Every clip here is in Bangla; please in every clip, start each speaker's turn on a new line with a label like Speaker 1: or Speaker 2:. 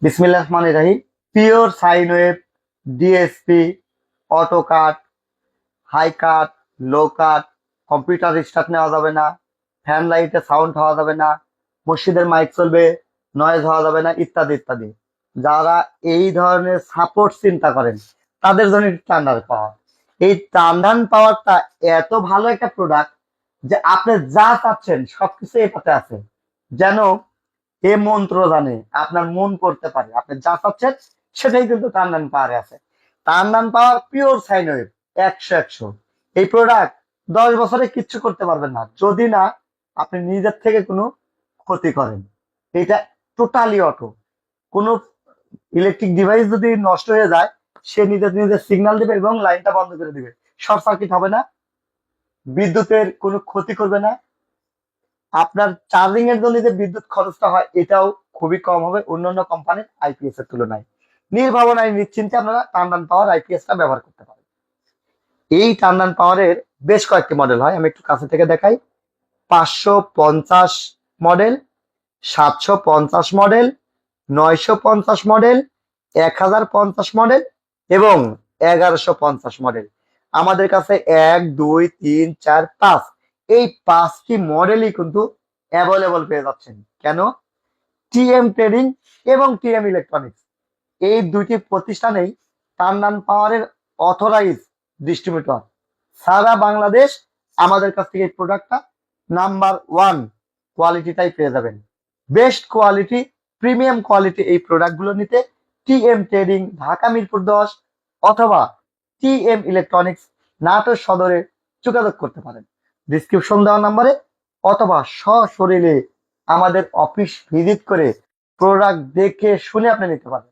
Speaker 1: বিসমিল্লাহির রহমানির রহিম। Pure sine wave, DSP, auto cut, high cut, low cut, computer start নেওয়া যাবে না, ফ্যান লাইটে সাউন্ড হওয়া যাবে না, মসজিদের মাইক চলবে, নয়েজ হওয়া যাবে না, ইত্যাদি ইত্যাদি। যারা এই ধরনের সাপোর্ট চিন্তা করেন তাদের জন্য টান্ডান পাওয়ার। এই টান্ডান পাওয়ারটা এত ভালো একটা প্রোডাক্ট যে আপনি যা চাচ্ছেন সবকিছু এটাতে আছে। যেন এ মন্ত্র জানে, আপনার মন করতে পারে, আপনি যা চাচ্ছেন সেটাই কিন্তু টান্ডান পাওয়ারে আছে। টান্ডান পাওয়ার পিওর সাইন ওয়েভ, 100 এই প্রোডাক্ট 10 বছরে কিচ্ছু করতে পারবেন না যদি না আপনি নিজের থেকে কোনো ক্ষতি করেন। এটা টোটালি অটো। কোনো ইলেকট্রিক ডিভাইস যদি নষ্ট হয়ে যায় সে নিজে নিজে সিগন্যাল দিবে এবং লাইনটা বন্ধ করে দিবে। শর্ট সার্কিট হবে না, বিদ্যুতের কোনো ক্ষতি করবে না, আপনার চার্জিং এর জন্য যে বিদ্যুৎ খরচটা হয় এটাও খুবই কম হবে অন্যান্য কোম্পানির আইপিএস এর তুলনায়। নির্ভাবনায় নিশ্চিন্তে আপনারা টান্ডান পাওয়ার আইপিএসটা ব্যবহার করতে পারেন। এই টান্ডান পাওয়ারের বেশ কয়েকটি মডেল হয়, আমি একটু কাছে থেকে দেখাই। 550 মডেল, 750 মডেল, 950 মডেল, 1050 মডেল এবং 1150 মডেল। আমাদের কাছে 1, 2, 3, 4, 5 এই 5টি মডেলই কিন্তু অ্যাভেলেবল পেয়ে যাচ্ছেন। কেন? টিএম ট্রেডিং এবং টিএম ইলেকট্রনিক্স এই দুইটি প্রতিষ্ঠানেই টান্ডান পাওয়ারের অথরাইজ ডিস্ট্রিবিউটর। সারা বাংলাদেশ আমাদের কাছ থেকে এই প্রোডাক্টটা নাম্বার 1 কোয়ালিটিটাই পেয়ে যাবেন। বেস্ট কোয়ালিটি, প্রিমিয়াম কোয়ালিটি এই প্রোডাক্টগুলো নিতে টিএম ট্রেডিং, ঢাকা মিরপুর 10 অথবা টিএম ইলেকট্রনিক্স, নাটোর সদরে যোগাযোগ করতে পারেন ডিসক্রিপশন দেওয়া নাম্বারে, অথবা সশরীরে আমাদের অফিস ভিজিট করে প্রোডাক্ট দেখে শুনে আপনি নিতে পারেন।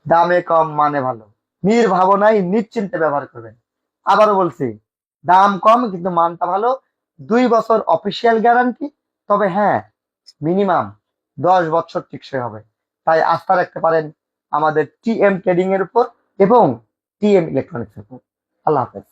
Speaker 1: দামে কম মানে ভালো, নির্ভাবনায় নিশ্চিন্তে ব্যবহার করবেন। আবারও বলছি, দাম কম কিন্তু মানটা ভালো, 2 বছর অফিসিয়াল গ্যারান্টি। তবে হ্যাঁ, মিনিমাম 10 বছর টিকসই হবে। তাই আস্থা রাখতে পারেন আমাদের টিএম ট্রেডিং এর উপর এবং টিএম ইলেকট্রনিক্স এর উপর। আল্লাহ হাফেজ।